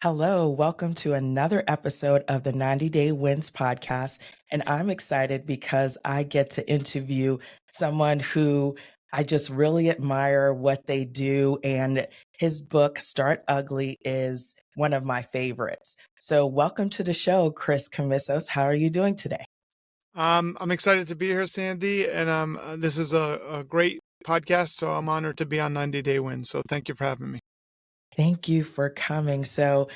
Hello, welcome to another episode of the 90 Day Wins podcast. And I'm excited because I get to interview someone who I just really admire what they do. And his book, Start Ugly, is one of my favorites. So, welcome to the show, Chris Krimitsos. How are you doing today? I'm excited to be here, Sandy, and this is a great podcast, so I'm honored to be on 90 Day Win. So thank you for having me. Thank you for coming. So,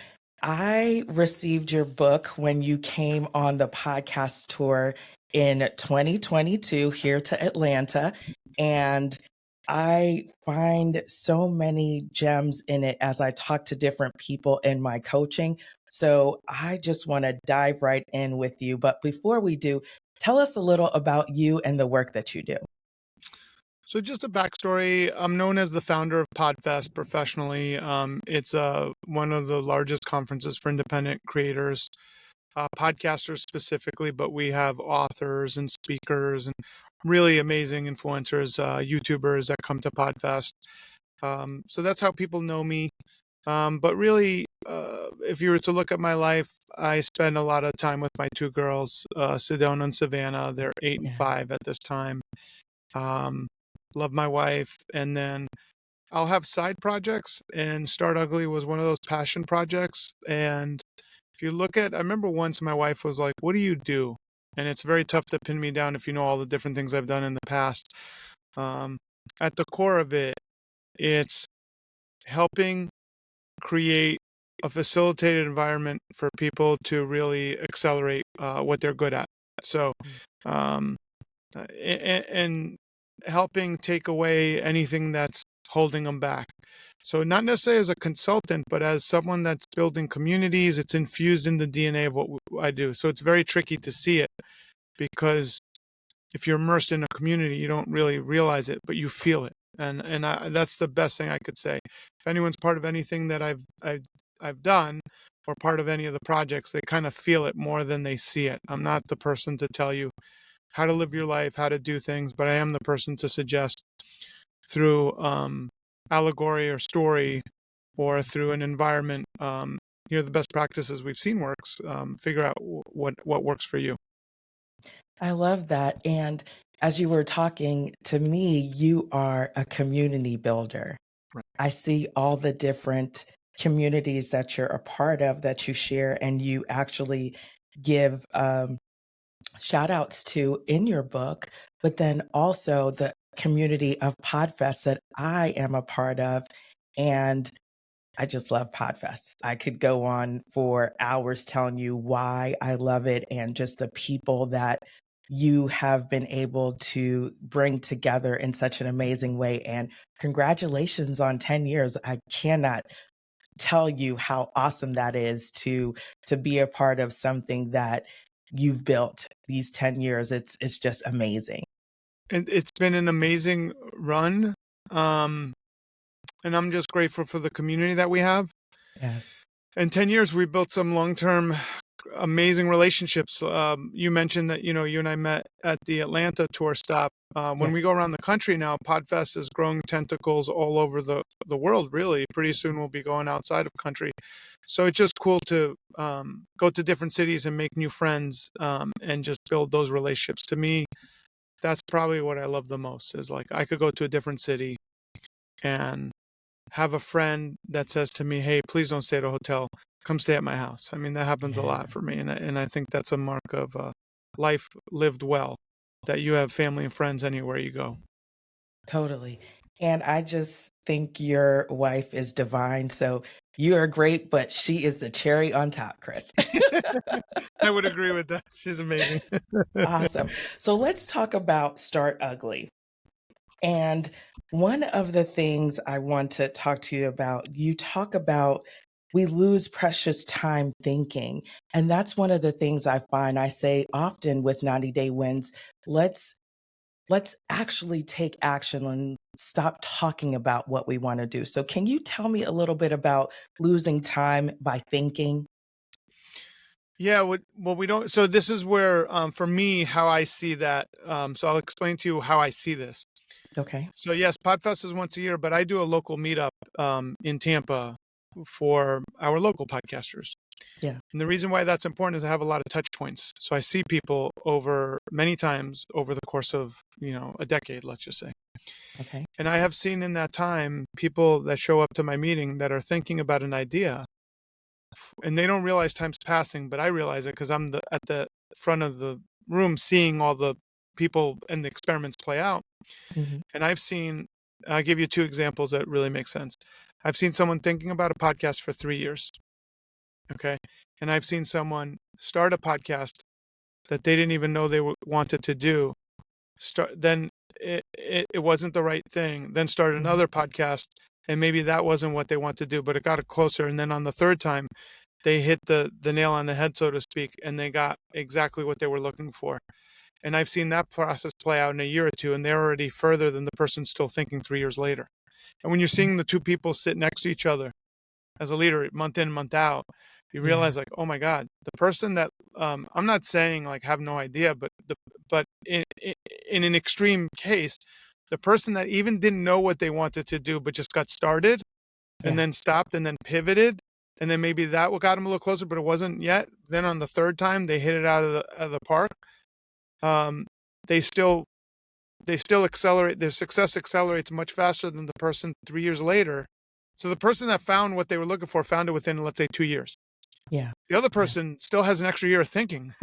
I received your book when you came on the podcast tour in 2022 here to Atlanta. And I find so many gems in it as I talk to different people in my coaching. So, I just want to dive right in with you. But before we do, tell us a little about you and the work that you do. So just a backstory: I'm known as the founder of Podfest professionally. It's one of the largest conferences for independent creators, podcasters specifically, but we have authors and speakers and really amazing influencers, YouTubers that come to Podfest. So that's how people know me. But really, if you were to look at my life, I spend a lot of time with my two girls, Sedona and Savannah. They're 8 and 5 at this time. Um, Love my wife. And then I'll have side projects, and Start Ugly was one of those passion projects. And if you look at, I remember once my wife was like, "What do you do?" And it's very tough to pin me down if you know all the different things I've done in the past. Um, at the core of it, it's helping create a facilitated environment for people to really accelerate what they're good at. So, um, and helping take away anything that's holding them back. So, not necessarily as a consultant, but as someone that's building communities, it's infused in the DNA of what I do. So, it's very tricky to see it because if you're immersed in a community, you don't really realize it, but you feel it. That's the best thing I could say. If anyone's part of anything that I've done or part of any of the projects, they kind of feel it more than they see it. I'm not the person to tell you how to live your life, how to do things, but I am the person to suggest through allegory or story or through an environment. Here are the best practices we've seen works. Figure out what works for you. I love that. And as you were talking to me, you are a community builder. Right. I see all the different communities that you're a part of that you share and you actually give shout outs to in your book, but then also the community of Podfest that I am a part of. And I just love Podfest. I could go on for hours telling you why I love it and just the people that you have been able to bring together in such an amazing way. And congratulations on 10 years. I cannot tell you how awesome that is to be a part of something that you've built these 10 years. It's just amazing. And it's been an amazing run. Um, and I'm just grateful for the community that we have. Yes. In 10 years, we built some long-term amazing relationships. You mentioned that, you and I met at the Atlanta tour stop. When we Yes. go around the country now, Podfest is growing tentacles all over the world, really. Pretty soon we'll be going outside of country. So it's just cool to go to different cities and make new friends and just build those relationships. To me, that's probably what I love the most is like I could go to a different city and have a friend that says to me, "Hey, please don't stay at a hotel. Come stay at my house." I mean, that happens a Yeah, lot for me, and I think that's a mark of life lived well, that you have family and friends anywhere you go. totally. And I just think your wife is divine. So you are great, but she is the cherry on top, Chris. I would agree with that. She's amazing. Awesome. So let's talk about Start Ugly. And one of the things I want to talk to you about, you talk about we lose precious time thinking. And that's one of the things I find I say often with 90 Day Wins. Let's let's actually take action and stop talking about what we want to do. So can you tell me a little bit about losing time by thinking? Yeah, what we don't. So this is where, for me, how I see that. So I'll explain to you how I see this. Okay. So yes, Podfest is once a year, but I do a local meetup in Tampa. for our local podcasters. Yeah. And the reason why that's important is I have a lot of touch points. So I see people over many times over the course of, a decade, let's just say. Okay. And I have seen in that time people that show up to my meeting that are thinking about an idea and they don't realize time's passing, but I realize it because I'm at the front of the room seeing all the people and the experiments play out. Hmm. And I'll give you two examples that really make sense. I've seen someone thinking about a podcast for 3 years. Okay. And I've seen someone start a podcast that they didn't even know they wanted to do. Then it wasn't the right thing. Then start Hmm. another podcast, and maybe that wasn't what they want to do, but it got it closer. And then on the third time, they hit the nail on the head, so to speak, and they got exactly what they were looking for. And I've seen that process play out in a year or two, and they're already further than the person still thinking 3 years later. And when you're seeing the two people sit next to each other as a leader, month in, month out, you Yeah. realize like, oh my God, the person that I'm not saying like have no idea, but in an extreme case, the person that even didn't know what they wanted to do, but just got started and Yeah. then stopped and then pivoted. And then maybe that what got them a little closer, but it wasn't yet. Then on the third time, they hit it out of the park. Um, they still accelerate. Their success accelerates much faster than the person 3 years later. So the person that found what they were looking for found it within, let's say, 2 years. Yeah. The other Yeah. person still has an extra year of thinking.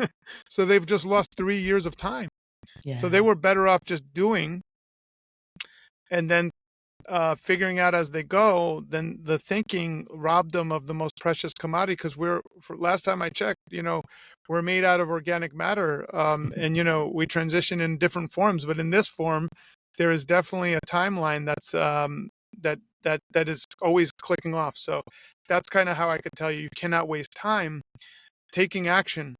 So they've just lost 3 years of time. So they Yeah. were better off just doing and then figuring out as they go. Then the thinking robbed them of the most precious commodity because last time I checked, we're made out of organic matter, and we transition in different forms. But in this form, there is definitely a timeline that's that is always clicking off. So that's kind of how I could tell you cannot waste time taking action.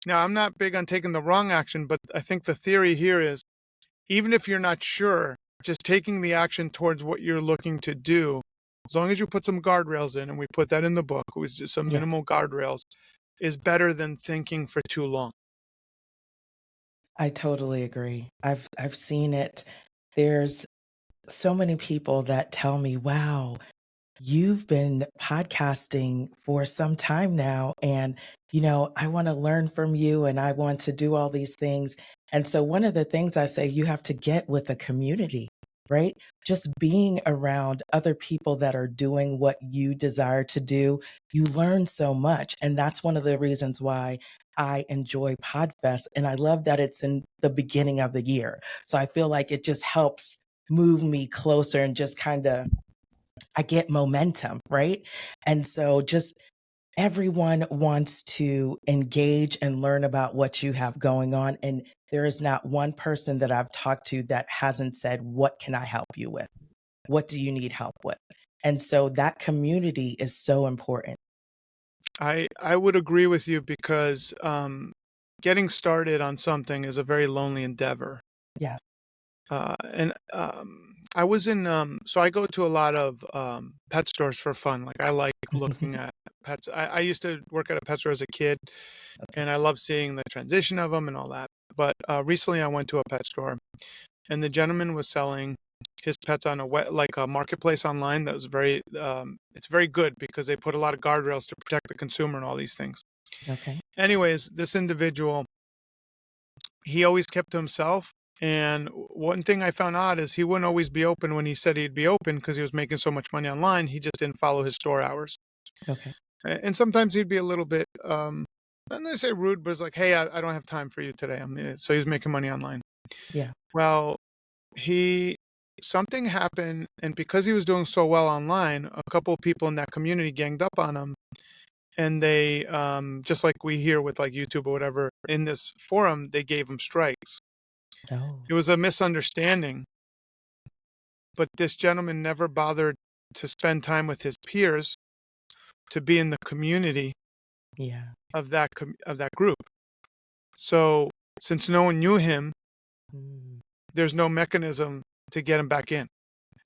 Now, I'm not big on taking the wrong action, but I think the theory here is even if you're not sure, just taking the action towards what you're looking to do, as long as you put some guardrails in, and we put that in the book, it was just some Yeah. minimal guardrails, is better than thinking for too long. I totally agree. I've seen it. There's so many people that tell me, "Wow, you've been podcasting for some time now, and I want to learn from you and I want to do all these things." And so one of the things I say, you have to get with a community, right? Just being around other people that are doing what you desire to do, you learn so much. And that's one of the reasons why I enjoy Podfest. And I love that it's in the beginning of the year. So I feel like it just helps move me closer and just kind of I get momentum, right? And so just everyone wants to engage and learn about what you have going on. And there is not one person that I've talked to that hasn't said, "What can I help you with? What do you need help with?" And so that community is so important. I would agree with you because getting started on something is a very lonely endeavor. Yeah. And I was in so I go to a lot of pet stores for fun. Like I like looking at pets. I used to work at a pet store as a kid, Okay. and I love seeing the transition of them and all that. But recently, I went to a pet store, and the gentleman was selling his pets on like a marketplace online. That was it's very good because they put a lot of guardrails to protect the consumer and all these things. Okay. Anyways, this individual, he always kept to himself. And one thing I found odd is he wouldn't always be open when he said he'd be open because he was making so much money online. He just didn't follow his store hours. Okay. And sometimes he'd be a little bit, I'm going to say rude, but it's like, hey, I don't have time for you today. So he's making money online. Yeah. Well, something happened. And because he was doing so well online, a couple of people in that community ganged up on him. And they, just like we hear with like YouTube or whatever, in this forum, they gave him strikes. Oh. It was a misunderstanding, but this gentleman never bothered to spend time with his peers to be in the community Yeah. of that group. So since no one knew him, Mm. there's no mechanism to get him back in.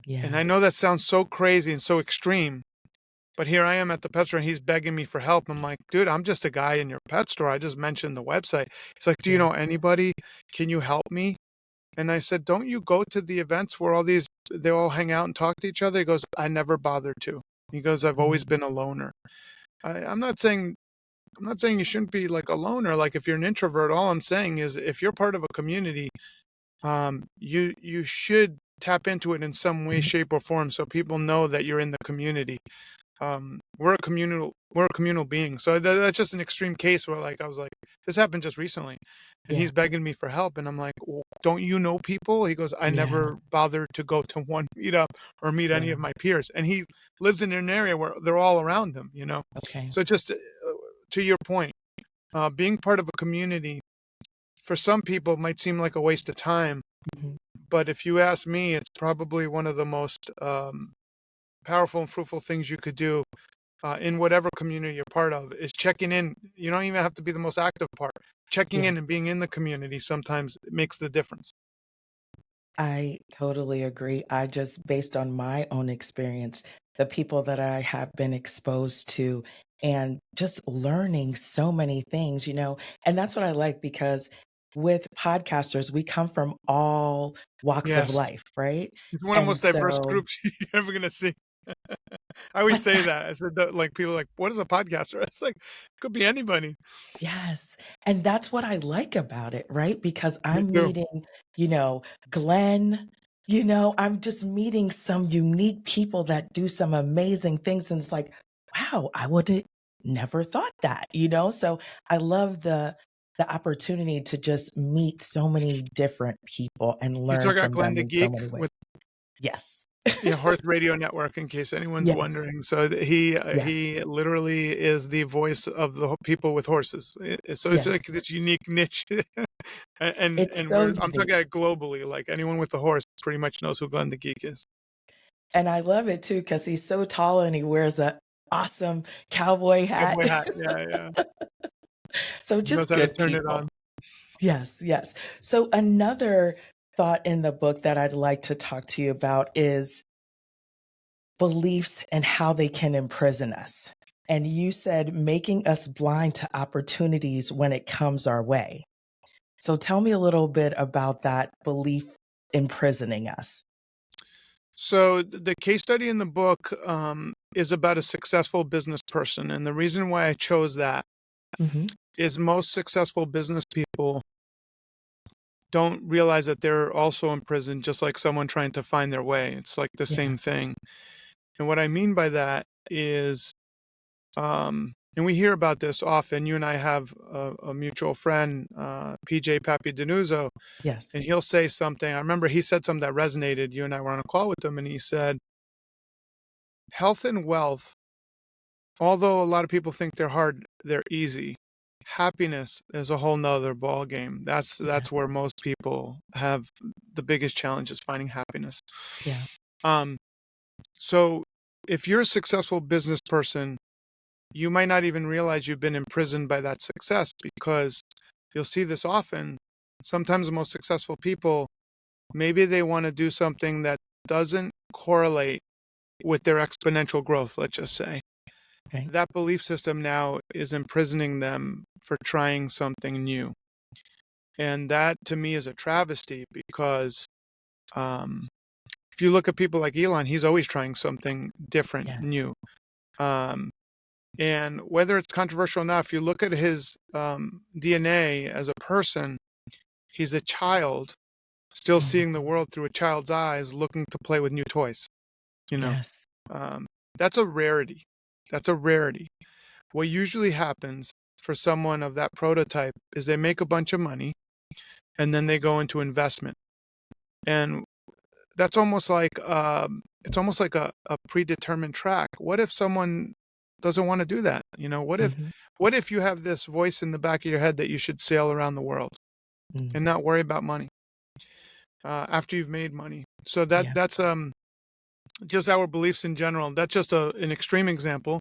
And Yeah. I know that sounds so crazy and so extreme, but here I am at the pet store and he's begging me for help. I'm like, dude, I'm just a guy in your pet store. I just mentioned the website. He's like, do you Yeah. know anybody? Can you help me? And I said, don't you go to the events where they all hang out and talk to each other? He goes, I never bothered to. He goes, I've always Mhm. been a loner. I'm not saying you shouldn't be like a loner. Like if you're an introvert, all I'm saying is if you're part of a community, you should tap into it in some way, Mhm. shape, or form so people know that you're in the community. We're a communal being. So that's just an extreme case where like I was like, this happened just recently, and Yeah. he's begging me for help, and I'm like, well, don't you know people? He goes, I Yeah. never bothered to go to one meetup or meet any of Wow. my peers, and he lives in an area where they're all around him, you know. Okay. So just to your point, being part of a community for some people might seem like a waste of time, Mhm. but if you ask me, it's probably one of the most powerful and fruitful things you could do in whatever community you're part of is checking in. You don't even have to be the most active part. Checking Yeah. in and being in the community sometimes makes the difference. I totally agree. I just based on my own experience, the people that I have been exposed to and just learning so many things, and that's what I like because with podcasters, we come from all walks of Yes. life, right? It's one of the And most diverse so, groups you're ever going to see. I always but say that. I said that, like, people are like, what is a podcaster? It's like, could be anybody. yes. And that's what I like about it, right? Because Me I'm too. meeting, you know, Glenn, I'm just meeting some unique people that do some amazing things. And it's like, wow, I would have never thought that. So I love the opportunity to just meet so many different people and You learn talk about from Glenn them the in so Geek many ways. with Yes. Hearth Radio Network, in case anyone's Yes. wondering. So Yes. he literally is the voice of the people with horses. So it's like Yes. this unique niche, It's and so we're I'm talking unique. about globally. Like anyone with a horse pretty much knows who Glenn the Geek is. And I love it too because he's so tall and he wears a awesome cowboy hat. Cowboy hat, yeah, yeah. So He knows just how to good turn it people. on. Yes, yes. So another thought in the book that I'd like to talk to you about is beliefs and how they can imprison us. And you said making us blind to opportunities when it comes our way. So tell me a little bit about that belief imprisoning us. So the case study in the book is about a successful business person, and the reason why I chose that Hmm. is most successful business people don't realize that they're also in prison, just like someone trying to find their way. It's like the Yeah. same thing. And what I mean by that is, and we hear about this often. You and I have a mutual friend, PJ Papi Denuzzo, Yes. and he'll say something. I remember he said something that resonated. You and I were on a call with him, and he said, health and wealth, although a lot of people think they're hard, they're easy. Happiness is a whole nother ball game. Yeah. That's where most people have the biggest challenge is finding happiness. Yeah. Um, so if you're a successful business person, you might not even realize you've been imprisoned by that success because you'll see this often. Sometimes the most successful people, maybe they want to do something that doesn't correlate with their exponential growth, let's just say. Okay. That belief system now is imprisoning them for trying something new. And that to me is a travesty because um, if you look at people like Elon, he's always trying something different, Yes. new. Um, and whether it's controversial or not, if you look at his DNA as a person, he's a child still Mhm. seeing the world through a child's eyes, looking to play with new toys. You know, Yes. um, that's a rarity. That's a rarity. What usually happens for someone of that prototype is they make a bunch of money and then they go into investment. And that's almost like it's almost like a predetermined track. What if someone doesn't want to do that? Mhm. What if you have this voice in the back of your head that you should sail around the world Mm. and not worry about money after you've made money? So Yeah. that's just our beliefs in general. That's just an extreme example.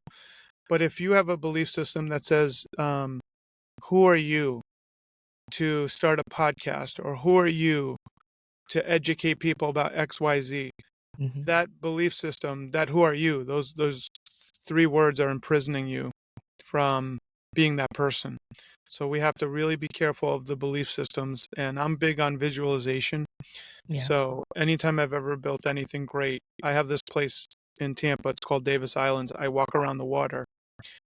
But if you have a belief system that says, "Who are you to start a podcast?" or "Who are you to educate people about XYZ?" Mhm. That belief system, that "Who are you?" those three words are imprisoning you from being that person. So we have to really be careful of the belief systems. And I'm big on visualization. Yeah. So anytime I've ever built anything great, I have this place in Tampa. It's called Davis Islands. I walk around the water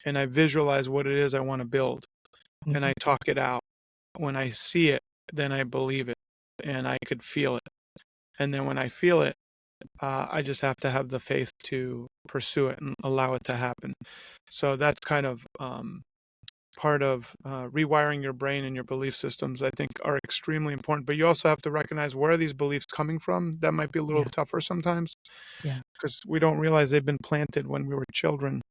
and I visualize what it is I want to build, and Mhm. I talk it out. When I see it, then I believe it, and I could feel it. And then when I feel it, I just have to have the faith to pursue it and allow it to happen. So that's kind of part of rewiring your brain and your belief systems, I think, are extremely important. But you also have to recognize, where are these beliefs coming from? That might be a little Yeah, tougher sometimes yeah. because we don't realize they've been planted when we were children.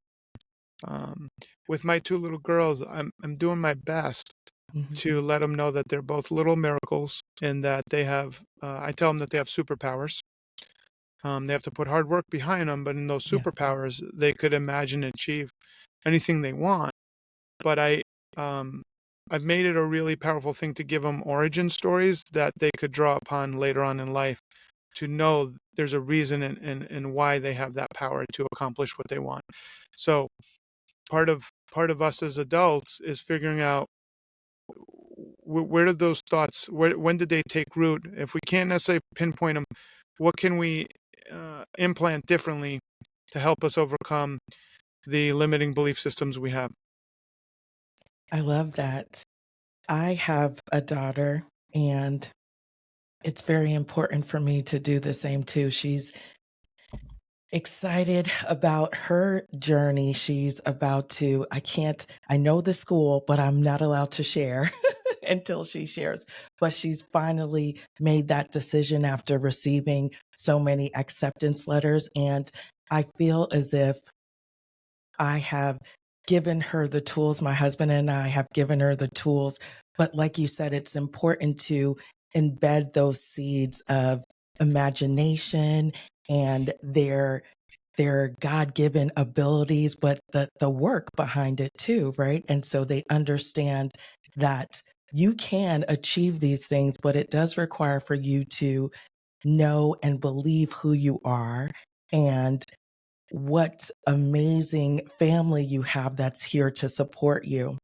Um, with my two little girls, I'm doing my best Mhm. to let them know that they're both little miracles and that they have. I tell them that they have superpowers. They have to put hard work behind them, but in those Yes. superpowers, they could imagine and achieve anything they want. But um, I've made it a really powerful thing to give them origin stories that they could draw upon later on in life, to know there's a reason and why they have that power to accomplish what they want. So part of us as adults is figuring out, where did those thoughts, when did they take root? If we can't necessarily pinpoint them, what can we implant differently to help us overcome the limiting belief systems we have? I love that. I have a daughter, and it's very important for me to do the same too. She's excited about her journey. She's about to, I know the school, but I'm not allowed to share until she shares. But she's finally made that decision after receiving so many acceptance letters. And I feel as if I have given her the tools. My husband and I have given her the tools. But like you said, it's important to embed those seeds of imagination and their God-given abilities, but the work behind it too, right? And so they understand that you can achieve these things, but it does require for you to know and believe who you are and what amazing family you have that's here to support you.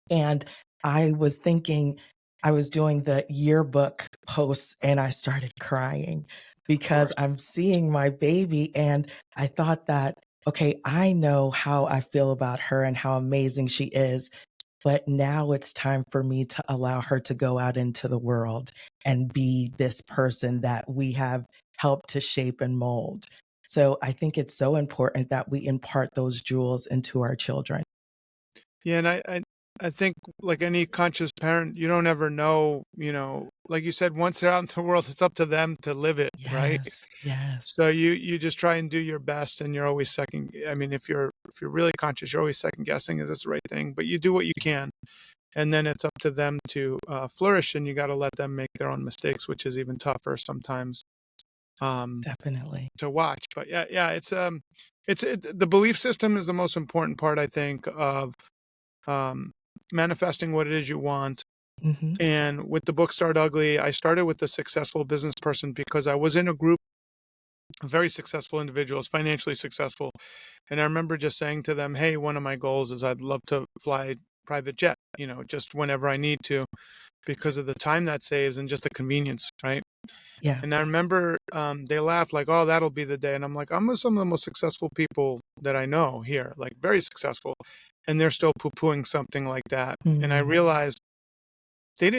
And I was thinking, I was doing the yearbook posts and I started crying Of because course. I'm seeing my baby. And I thought that, okay, I know how I feel about her and how amazing she is. But now it's time for me to allow her to go out into the world and be this person that we have helped to shape and mold. So I think it's so important that we impart those jewels into our children. Yeah, and I think, like any conscious parent, you don't ever know, like you said, once they're out in the world, it's up to them to live it, right? Yes, yes, So you just try and do your best, and you're always second. I mean, if you're really conscious, you're always second guessing, is this the right thing? But you do what you can, and then it's up to them to flourish, and you got to let them make their own mistakes, which is even tougher sometimes um, definitely. to watch. But yeah, the belief system is the most important part, I think, of um, manifesting what it is you want. Hmm. And with the book Start Ugly, I started with a successful business person because I was in a group of very successful individuals, financially successful. And I remember just saying to them, hey, one of my goals is I'd love to fly private jet, just whenever I need to, because of the time that saves and just the convenience, right? Yeah, And I remember they laughed like, oh, that'll be the day. And I'm like, I'm with some of the most successful people that I know here, like very successful. And they're still poo pooing something like that. And I mm, realized they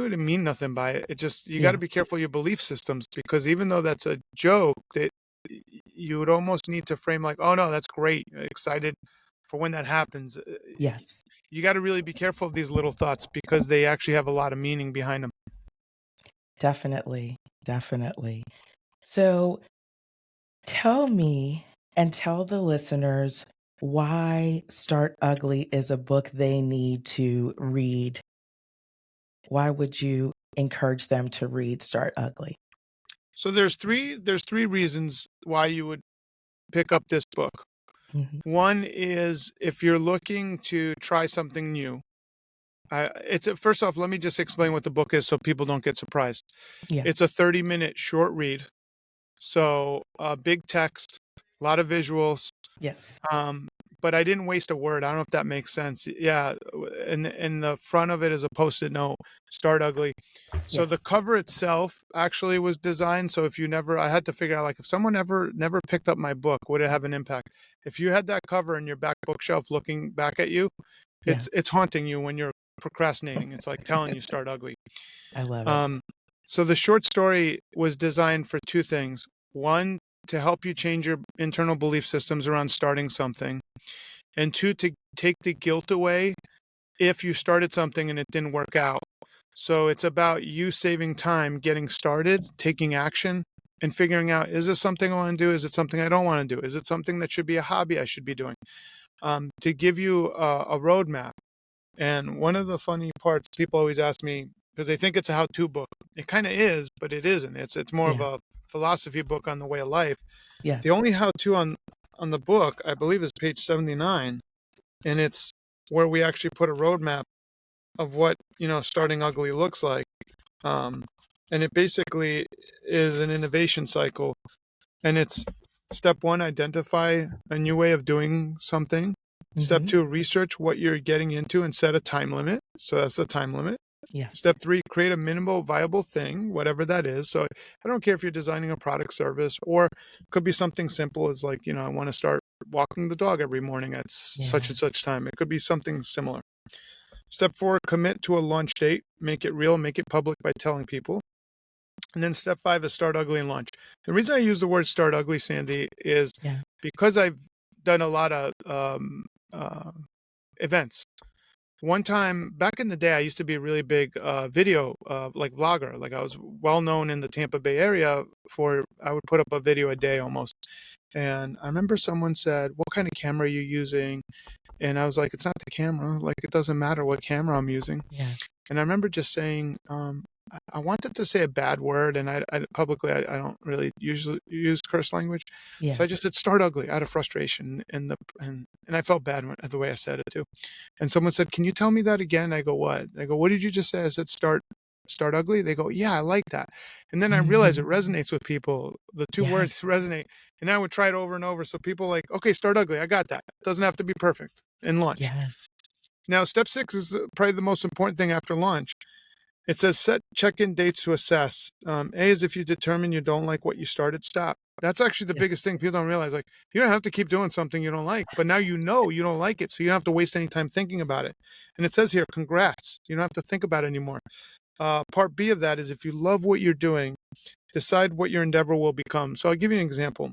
wouldn't mean nothing by it. It just, you got to yeah, be careful of your belief systems, because even though that's a joke, that you would almost need to frame like, oh no, that's great. Excited for when that happens. yes, You got to really be careful of these little thoughts because they actually have a lot of meaning behind them. definitely, definitely. So tell me and tell the listeners why Start Ugly is a book they need to read. Why would you encourage them to read Start Ugly? So there's three reasons why you would pick up this book. Mhm. One is if you're looking to try something new. First off, let me just explain what the book is so people don't get surprised. Yeah. It's a 30-minute short read, so big text, a lot of visuals, Yes. um, but I didn't waste a word. I don't know if that makes sense. Yeah, in the front of it is a Post-it note, start ugly. So the Yes. cover itself actually was designed so if you never, I had to figure out, like, if someone never picked up my book, would it have an impact? If you had that cover in your back bookshelf looking back at you, Yeah. it's haunting you when you're procrastinating. It's like telling you start ugly. I love it. Um, so the short story was designed for two things. One, to help you change your internal belief systems around starting something, and two, to take the guilt away if you started something and it didn't work out. So it's about you saving time, getting started, taking action, and figuring out, is this something I want to do? Is it something I don't want to do? Is it something that should be a hobby I should be doing? To give you a roadmap. And one of the funny parts, people always ask me, because they think it's a how-to book. It kind of is, but it isn't. It's more of Yeah. a philosophy book on the way of life. The Yes. only how-to on the book, I believe, is page 79, and it's where we actually put a roadmap of what starting ugly looks like. And it basically is an innovation cycle. And it's step one, identify a new way of doing something. Step Hmm. two, research what you're getting into and set a time limit. So that's the time limit. Yes. Step three, create a minimal viable thing, whatever that is. So I don't care if you're designing a product service, or it could be something simple as, like, I want to start walking the dog every morning at such Yeah. and such time. It could be something similar. Step four, commit to a launch date, make it real, make it public by telling people. And then step five is start ugly and launch. The reason I use the word start ugly, Sandy, is Yeah. because I've done a lot of events. One time back in the day, I used to be a really big video like vlogger. Like, I was well known in the Tampa Bay area for, I would put up a video a day almost. And I remember someone said, "What kind of camera are you using?" And I was like, "It's not the camera. Like, it doesn't matter what camera I'm using." Yes. And I remember just saying, I wanted to say a bad word, and I publicly, I don't really usually use curse language, so Yeah. I just said "start ugly" out of frustration, and I felt bad the way I said it too. And someone said, "Can you tell me that again?" I go, "What?" I go, "What did you just say?" I said, "Start ugly." They go, "Yeah, I like that." And then I realized it resonates with people. The two words Yes. resonate, and I would try it over and over. So people like, "Okay, start ugly. I got that. It doesn't have to be perfect." And launch. Yes. Now, step six is probably the most important thing after launch. It says set check-in dates to assess. A is if you determine you don't like what you started, stop. That's actually the Yeah. biggest thing people don't realize. Like, you don't have to keep doing something you don't like, but now you don't like it, so you don't have to waste any time thinking about it. And it says here, congrats. You don't have to think about it anymore. Part B of that is if you love what you're doing, decide what your endeavor will become. So I'll give you an example.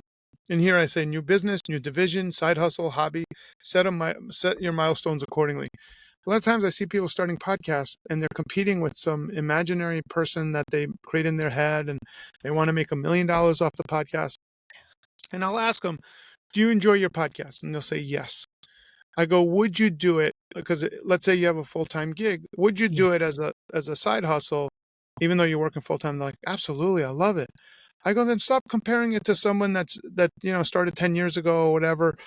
In here I say new business, new division, side hustle, hobby. Set your milestones accordingly. A lot of times I see people starting podcasts and they're competing with some imaginary person that they create in their head, and they want to make $1 million off the podcast. And I'll ask them, "Do you enjoy your podcast?" And they'll say yes. I go, "Would you do it?" Because let's say you have a full-time gig. Would you Yeah. do it as a side hustle, even though you're working full-time? They're like, "Absolutely, I love it." I go, "Then stop comparing it to someone that started 10 years ago or whatever.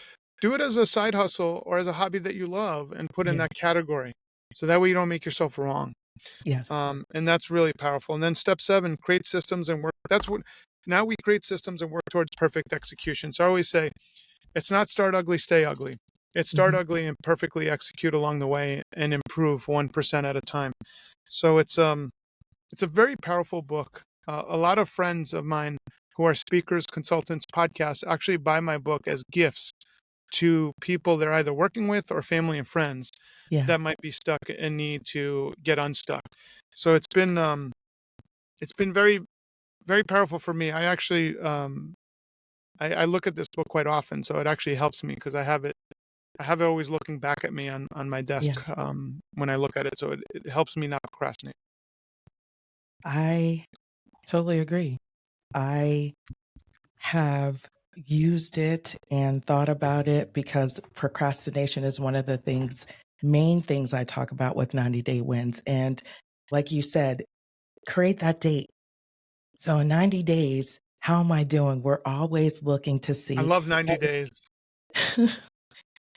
Do it as a side hustle or as a hobby that you love, and put in Yes. that category. So that way you don't make yourself wrong." Yes. And that's really powerful. And then step seven, create systems and work. Now we create systems and work towards perfect execution. So I always say, it's not start ugly, stay ugly. It's start Hmm. ugly and perfectly execute along the way and improve 1% at a time. So it's a very powerful book. A lot of friends of mine who are speakers, consultants, podcasts actually buy my book as gifts to people they're either working with or family and friends Yeah. that might be stuck and need to get unstuck. So it's been very, very powerful for me. I actually I look at this book quite often, so it actually helps me because I have it always looking back at me on my desk Yeah. when I look at it. So it helps me not procrastinate. I totally agree. I have used it and thought about it because procrastination is one of the main things I talk about with 90-day wins. And like you said, create that date. So in 90 days, how am I doing? We're always looking to I see. love 90 days.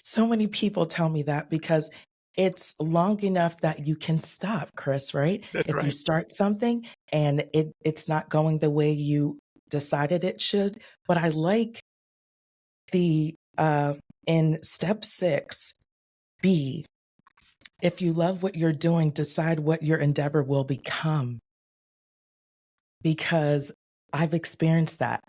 So many people tell me that because it's long enough that you can stop, Chris, right? That's If you right. start something and it's not going the way you decided it should. But I like the in step 6B, if you love what you're doing, decide what your endeavor will become. Because I've experienced that.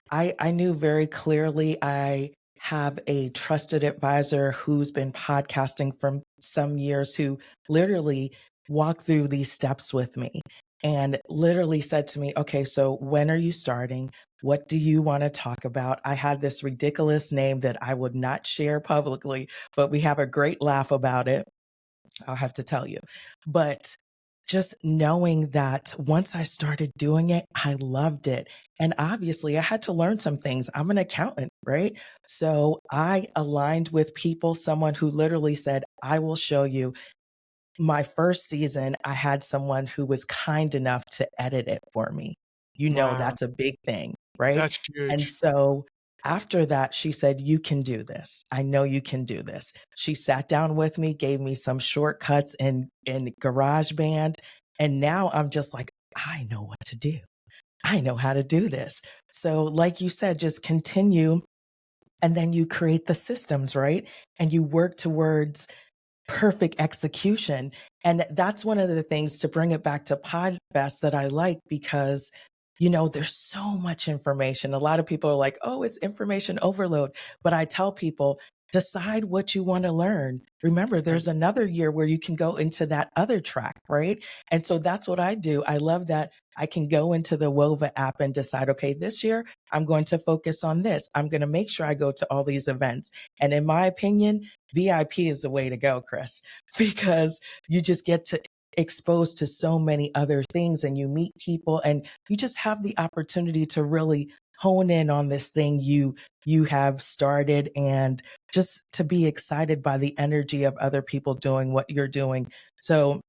I knew very clearly I have a trusted advisor who's been podcasting for some years who literally walked through these steps with me and literally said to me, okay, so when are you starting? What do you want to talk about? I had this ridiculous name that I would not share publicly, but we have a great laugh about it. I'll have to tell you. But just knowing that once I started doing it, I loved it. And obviously, I had to learn some things. I'm an accountant, right? So I aligned with people, someone who literally said, I will show you. My first season, I had someone who was kind enough to edit it for me. You know, Wow, that's a big thing, right? that's And huge. so after that, she said, you can do this. I know you can do this. She sat down with me, gave me some shortcuts in GarageBand. And now I'm just like, I know what to do. I know how to do this. So, like you said, just continue. And then you create the systems, right? And you work towards perfect execution. And that's one of the things to bring it back to Podfest that I like because, you know, there's so much information. A lot of people are like, oh, it's information overload. But I tell people, decide what you want to learn. Remember, Right. there's another year where you can go into that other track, right? And so that's what I do. I love that I can go into the Wova app and decide, okay, this year I'm going to focus on this. I'm going to make sure I go to all these events. And in my opinion, VIP is the way to go, Chris, because you just get to exposed to so many other things and you meet people and you just have the opportunity to really hone in on this thing you have started and just to be excited by the energy of other people doing what you're doing. So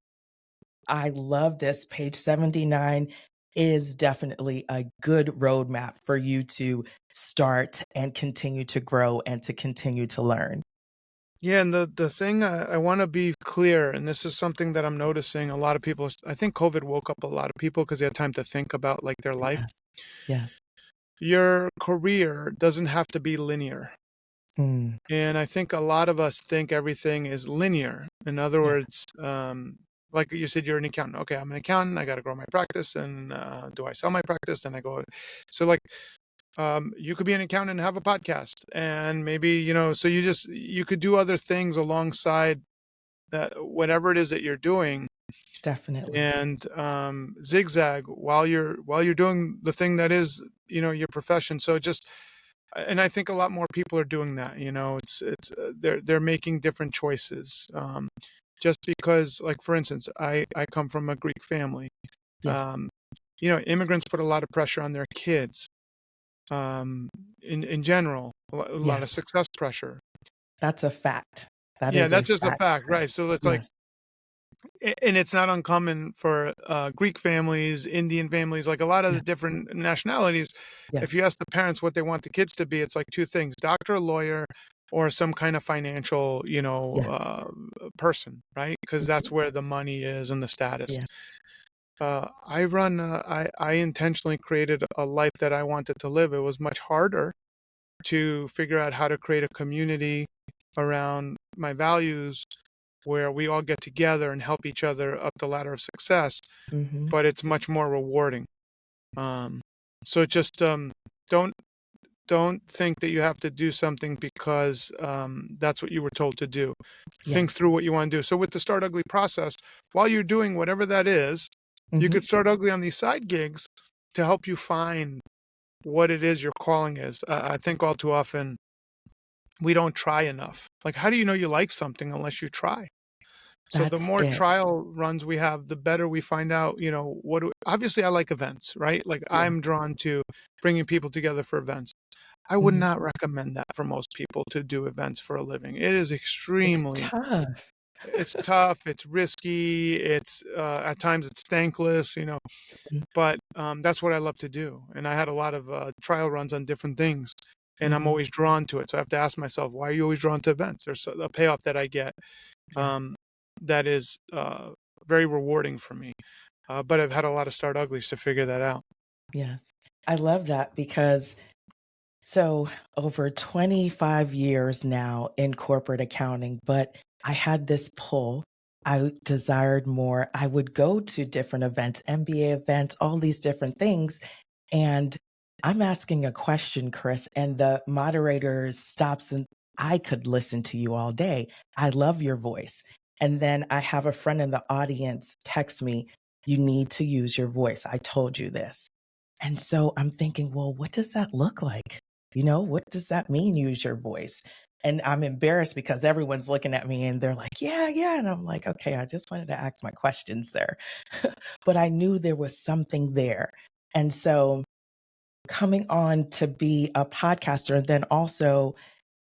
I love this. Page 79 is definitely a good roadmap for you to start and continue to grow and to continue to learn. Yeah, and the thing I want to be clear, and this is something that I'm noticing a lot of people. I think COVID woke up a lot of people because they had time to think about like their life. Yes. Yes. Your career doesn't have to be linear. Mm, And I think a lot of us think everything is linear. In other yeah, words, like you said, you're an accountant. Okay, I'm an accountant. I got to grow my practice. And do I sell my practice? Then I go. So, like, you could be an accountant and have a podcast. And maybe, so you could do other things alongside that, whatever it is that you're doing, definitely. and zigzag while you're doing the thing that is, your profession. So just and I think a lot more people are doing that. They're making different choices. Just because, like for instance, I come from a Greek family. Yes. Um, immigrants put a lot of pressure on their kids. In general, a lot of Yes. success pressure. That's a fact. That Yeah, is a that's just a fact, fact, Chris. right? So it's like, Yes. and it's not uncommon for Greek families, Indian families, like a lot of Yeah. the different nationalities. If Yes. you ask the parents what they want the kids to be, it's like two things: doctor, lawyer, or some kind of financial, Yes. person, right? Because that's Mhm. where the money is and the status. Yeah. I intentionally created a life that I wanted to live. It was much harder to figure out how to create a community around my values where we all get together and help each other up the ladder of success, Mhm. but it's much more rewarding. Um, so just don't don't think that you have to do something because that's what you were told to do. Think Yes. through what you want to do. So with the Start Ugly process, while you're doing whatever that is, you Mhm. could start ugly on these side gigs to help you find what it is your calling is. I think all too often we don't try enough. Like, how do you know you like something unless you try? So the That's more it. trial runs we have, the better we find out, obviously I like events, right? Like Yeah. I'm drawn to bringing people together for events. I would Mhm. not recommend that for most people to do events for a living. It is It's extremely, tough. it's tough, it's risky, it's at times it's thankless, Mm, but that's what I love to do. And I had a lot of trial runs on different things, and I'm mhm. always drawn to it. So I have to ask myself, why are you always drawn to events? There's a payoff that I get Yeah. um, that is very rewarding for me. But I've had a lot of start uglies to figure that out. Yes. I love that because So, over 25 years now in corporate accounting, but I had this pull. I desired more. I would go to different events, MBA events, all these different things. And I'm asking a question, Chris, and the moderator stops, and I could listen to you all day. I love your voice. And then I have a friend in the audience text me, "You need to use your voice. I told you this." And so I'm thinking, well, what does that look like? What does that mean, use your voice? And I'm embarrassed because everyone's looking at me and they're like, yeah, yeah. And I'm like, okay, I just wanted to ask my question, sir. But I knew there was something there. And so coming on to be a podcaster and then also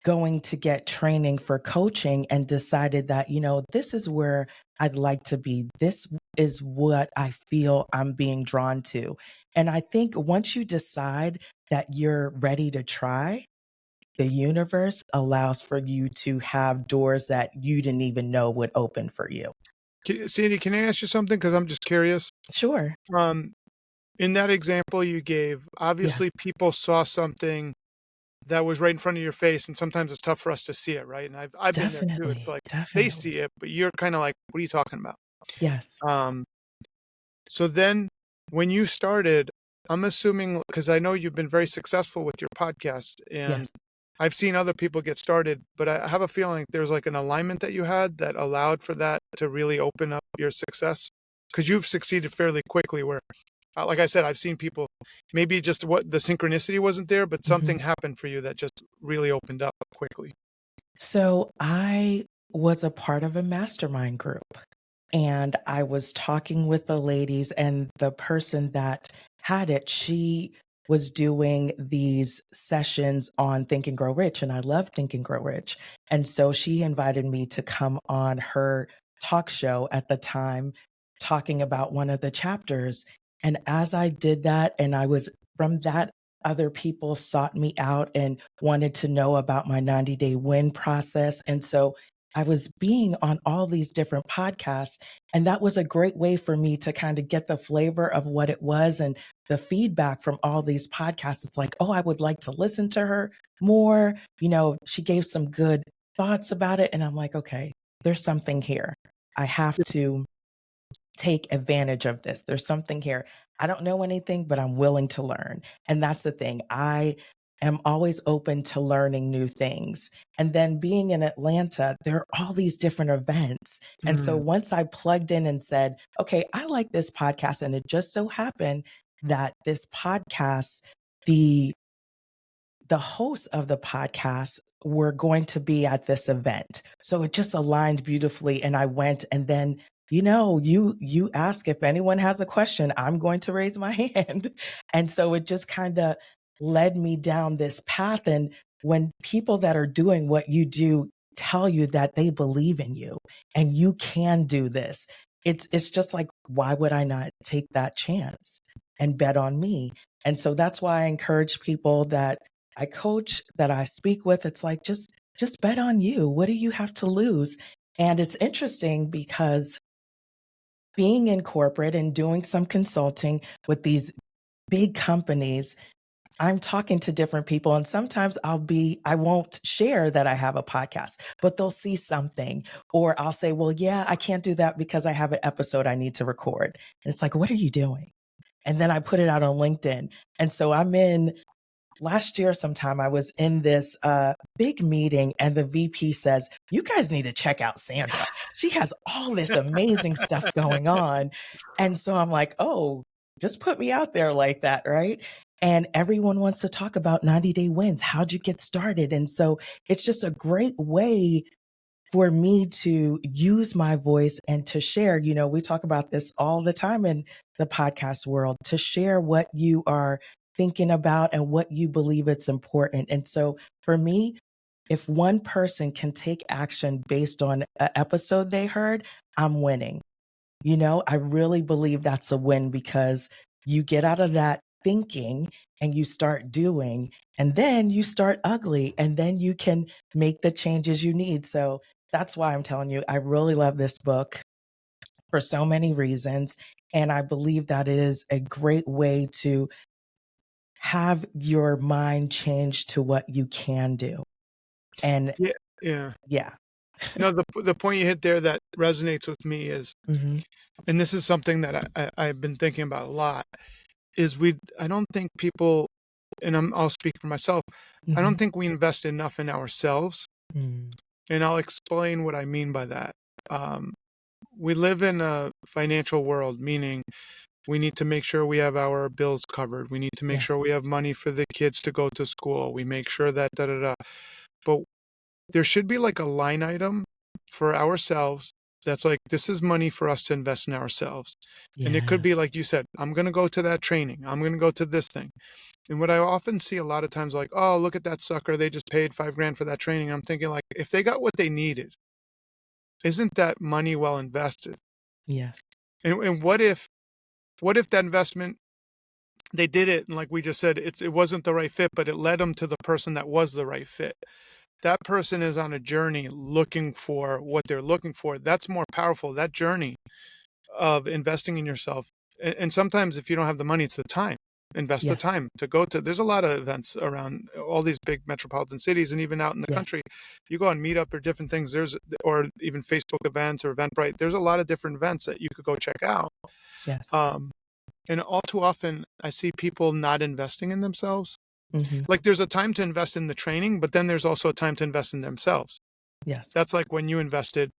going to get training for coaching and decided that, this is where I'd like to be. This is what I feel I'm being drawn to. And I think once you decide that you're ready to try, the universe allows for you to have doors that you didn't even know would open for you. Sandy, can I ask you something? Because I'm just curious. Sure. Um, in that example you gave, obviously Yes, people saw something that was right in front of your face, and sometimes it's tough for us to see it, right? And I've been there too. It's definitely. like they Definitely. see it, but you're kind of like, what are you talking about? Yes. Um, so then when you started, I'm assuming, because I know you've been very successful with your podcast, and Yes. I've seen other people get started, but I have a feeling there's like an alignment that you had that allowed for that to really open up your success. Because you've succeeded fairly quickly, where like I said, I've seen people, maybe just what the synchronicity wasn't there, but Mhm. something happened for you that just really opened up quickly. So I was a part of a mastermind group. And I was talking with the ladies, and the person that had it, she was doing these sessions on Think and Grow Rich. And I love Think and Grow Rich. And so she invited me to come on her talk show at the time, talking about one of the chapters. And as I did that, and I was from that, other people sought me out and wanted to know about my 90-day win process. And so I was being on all these different podcasts, and that was a great way for me to kind of get the flavor of what it was and the feedback from all these podcasts. It's like, oh, I would like to listen to her more. She gave some good thoughts about it. And I'm like, okay, there's something here. I have to take advantage of this. There's something here. I don't know anything, but I'm willing to learn. And that's the thing. I am always open to learning new things. And then being in Atlanta, there are all these different events. And so Mm, once I plugged in and said, okay, I like this podcast. And it just so happened that this podcast, the the hosts of the podcast were going to be at this event. So it just aligned beautifully. And I went, and then, you ask if anyone has a question, I'm going to raise my hand. And so it just kind of led me down this path. And when people that are doing what you do tell you that they believe in you and you can do this, it's just like, why would I not take that chance and bet on me? And so that's why I encourage people that I coach, that I speak with. It's like, just bet on you. What do you have to lose? And it's interesting because being in corporate and doing some consulting with these big companies, I'm talking to different people, and sometimes I won't share that I have a podcast, but they'll see something, or I'll say, well, yeah, I can't do that because I have an episode I need to record. And it's like, what are you doing? And then I put it out on LinkedIn. And so I'm in last year sometime, I was in this big meeting, and the VP says, you guys need to check out Sandra. She has all this amazing stuff going on. And so I'm like, oh, just put me out there like that, right? And everyone wants to talk about 90-day wins. How'd you get started? And so it's just a great way for me to use my voice and to share. We talk about this all the time in the podcast world, to share what you are thinking about and what you believe it's important. And so for me, if one person can take action based on an episode they heard, I'm winning. I really believe that's a win because you get out of that thinking and you start doing, and then you start ugly, and then you can make the changes you need. So that's why I'm telling you, I really love this book for so many reasons. And I believe that it is a great way to have your mind change to what you can do. And Yeah. Yeah. yeah. No, the point you hit there that resonates with me is, Mhm. and this is something that I've been thinking about a lot, is I don't think people, and I'll speak for myself, I don't Mhm. think we invest enough in ourselves, Mm. and I'll explain what I mean by that. Um, we live in a financial world, meaning we need to make sure we have our bills covered. We need to make sure Yes. we have money for the kids to go to school. We make sure that da da da. But there should be like a line item for ourselves that's like, this is money for us to invest in ourselves. And it could be Yes. like you said, I'm going to go to that training. I'm going to go to this thing. And what I often see a lot of times, like, oh, look at that sucker. They just paid $5,000 for that training. I'm thinking, like, if they got what they needed, isn't that money well invested? Yes. And what if that investment, they did it, and like we just said, it wasn't the right fit, but it led them to the person that was the right fit. That person is on a journey looking for what they're looking for. That's more powerful. That journey of investing in yourself. And sometimes if you don't have the money, it's the time. Invest the Yes. time to go to. There's a lot of events around all these big metropolitan cities, and even out in the Yes. country. You go on Meetup or different things. Or even Facebook events or Eventbrite. There's a lot of different events that you could go check out. Yes. Um, and all too often, I see people not investing in themselves. Mhm. Like there's a time to invest in the training, but then there's also a time to invest in themselves. Yes. That's like when you invested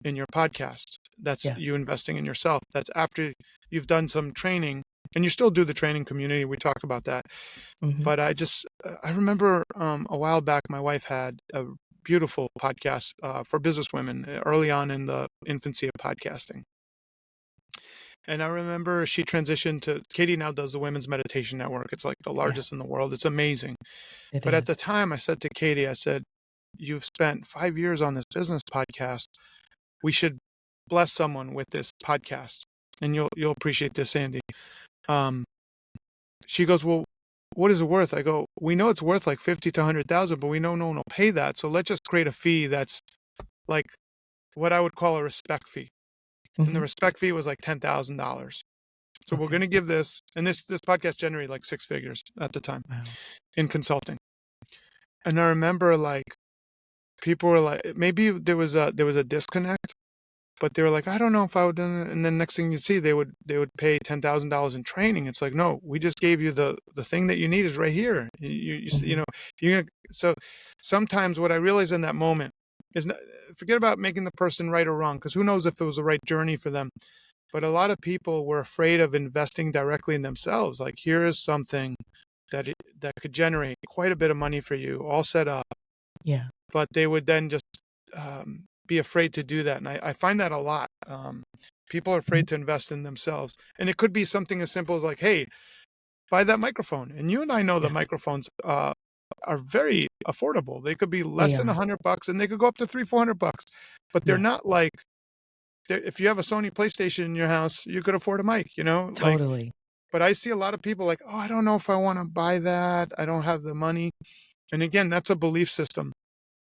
in your podcast. That's Yes. you investing in yourself. That's after you've done some training, and you still do the training community. We talk about that. Mhm. But I remember a while back, my wife had a beautiful podcast for business women early on in the infancy of podcasting. And I remember she transitioned to Katie now does the Women's Meditation Network. It's like the largest in Yes. the world. It's amazing. It But at the is. time, I said to Katie, I said, you've spent 5 years on this business podcast. We should bless someone with this podcast. And you'll appreciate this, Sandy. Um, she goes, well, what is it worth? I go, we know it's worth like 50 to 100,000, but we know no one will pay that. So let's just create a fee that's like what I would call a respect fee. And the Mhm. respect fee was like $10,000. So we're going Okay. to give this, and this podcast generated like six figures at the time Wow. in consulting. And I remember like people were like, maybe there was a disconnect, but they were like, I don't know if I would. And then next thing you see, they would pay $10,000 in training. It's like, no, we just gave you the thing that you need is right here. You Mhm. know you so sometimes what I realized in that moment is not, forget about making the person right or wrong, because who knows if it was the right journey for them. But a lot of people were afraid of investing directly in themselves. Like, here is something that could generate quite a bit of money for you, all set up. Yeah. But they would then just be afraid to do that. And I find that a lot. People are Mhm. afraid to invest in themselves. And it could be something as simple as like, hey, buy that microphone. And you and I know the Yes. microphones are very affordable. They could be They less than are. $100 and they could go up to $300-400. But they're Yes. not like, if you have a Sony PlayStation in your house, you could afford a mic, like, Totally. but I see a lot of people like, oh, I don't know if I want to buy that. I don't have the money. And again, that's a belief system.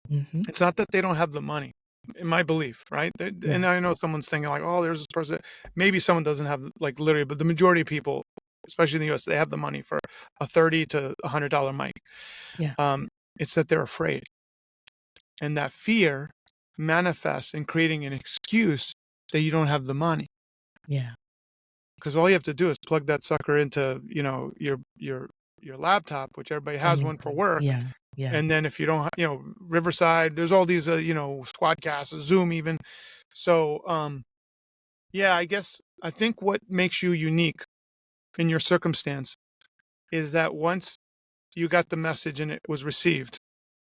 Mhm. It's not that they don't have the money, in my belief, right? And Yeah. I know someone's thinking like, oh, there's this person. Maybe someone doesn't have like literally, but the majority of people, especially in the U.S., they have the money for a $30 to $100 mic. Yeah. Um, it's that they're afraid, and that fear manifests in creating an excuse that you don't have the money. Yeah. Because all you have to do is plug that sucker into, your laptop, which everybody has one for Anything. work. Yeah. Yeah. And then if you don't, Riverside, there's all these, Squadcasts, Zoom even. So, yeah, I think what makes you unique in your circumstance is that once you got the message and it was received,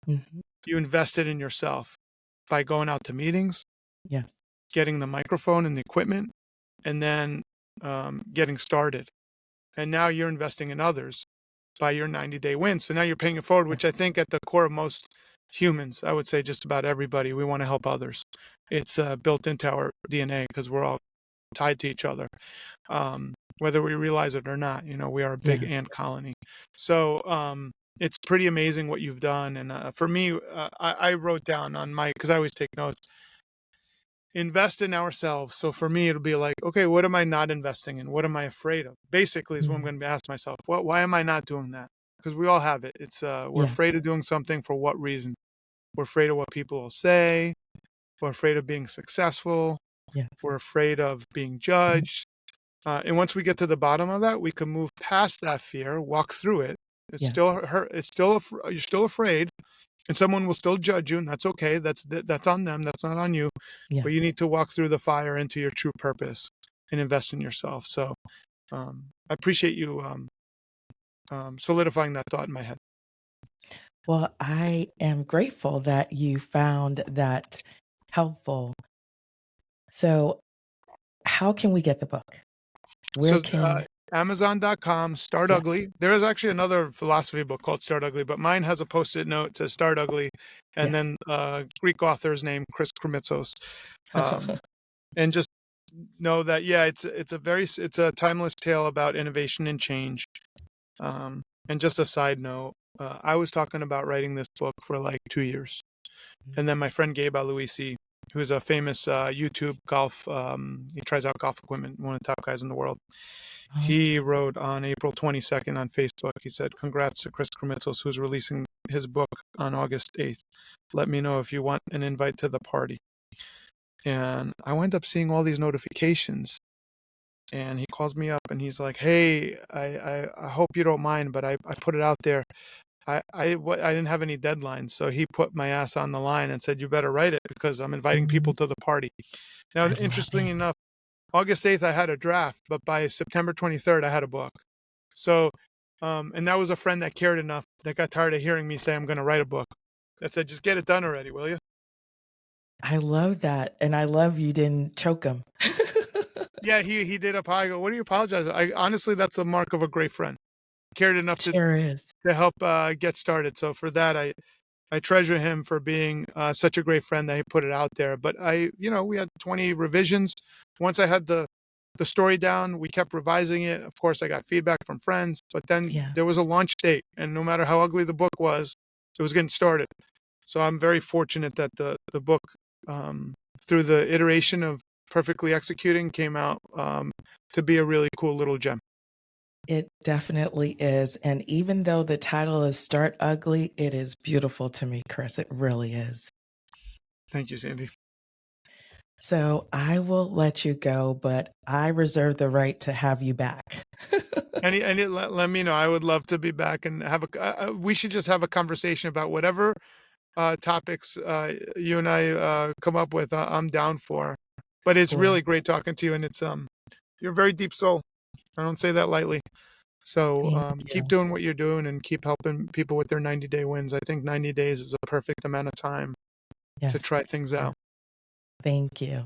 Mhm. you invested in yourself by going out to meetings, Yes. getting the microphone and the equipment, and then getting started. And now you're investing in others by your 90-day win. So now you're paying it forward, which I Yes. think at the core of most humans, I would say just about everybody, we want to help others. It's built into our DNA because we're all tied to each other. Whether we realize it or not, we are a big Yeah. ant colony. So it's pretty amazing what you've done. And for me, I wrote down on because I always take notes, invest in ourselves. So for me, it'll be like, okay, what am I not investing in? What am I afraid of? Basically, is what I'm Mm. going to ask myself. Why am I not doing that? because we all have it. It's we're Yes. afraid of doing something for what reason? We're afraid of what people will say. We're afraid of being successful. Yes. We're afraid of being Mhm. judged. And once we get to the bottom of that, we can move past that fear, walk through it. It's Yes. still hurt. It's still you're still afraid, and someone will still judge you, and that's okay. That's on them. That's not on you. But you Yes. need to walk through the fire into your true purpose and invest in yourself. So I appreciate you solidifying that thought in my head. Well, I am grateful that you found that helpful. So, how can we get the book? Where So can Amazon.com, Start Yes. Ugly. There is actually another philosophy book called Start Ugly, but mine has a post-it note that says Start Ugly, and then Yes. Greek author's name, Chris Krimitsos. Um, and just know that, yeah, it's a timeless tale about innovation and change. And just a side note, I was talking about writing this book for like 2 years. And then my friend Gabe Aloisi, who's a famous YouTube golf, he tries out golf equipment, one of the top guys in the world. Oh, He wrote on April 22nd on Facebook, he said, "Congrats to Chris Krimitsos, who's releasing his book on August 8th. Let me know if you want an invite to the party." And I wound up seeing all these notifications. And he calls me up and he's like, "Hey, I hope you don't mind, but I put it out there. I didn't have any deadlines, so he put my ass on the line and said, 'You better write it because I'm inviting mhm. people to the party.'" Now, I love interestingly it. enough, August 8th I had a draft, but by September 23rd I had a book. So, and that was a friend that cared enough that got tired of hearing me say I'm going to write a book. That said, "Just get it done already, will you?" I love that, and I love you didn't choke him. Yeah, he did apologize. I go, "What are you apologizing?" I honestly, that's a mark of a great friend. Cared enough Sure is. to help get started. So for that, I treasure him for being such a great friend that he put it out there. But we had 20 revisions. Once I had the story down, we kept revising it. Of course, I got feedback from friends, but then Yeah. there was a launch date, and no matter how ugly the book was, it was getting started. So I'm very fortunate that the book, through the iteration of perfectly executing, came out to be a really cool little gem. It definitely is, and even though the title is Start Ugly, it is beautiful to me, Chris, it really is. Thank you, Sandy. So, I will let you go, but I reserve the right to have you back. Let me know. I would love to be back and have we should just have a conversation about whatever topics you and I come up with. I'm down for. But it's Cool. really great talking to you, and you're a very deep soul. I don't say that lightly. So Thank keep you. doing what you're doing and keep helping people with their 90-day wins. I think 90 days is a perfect amount of time to Yes, try things thank you. out. Thank you.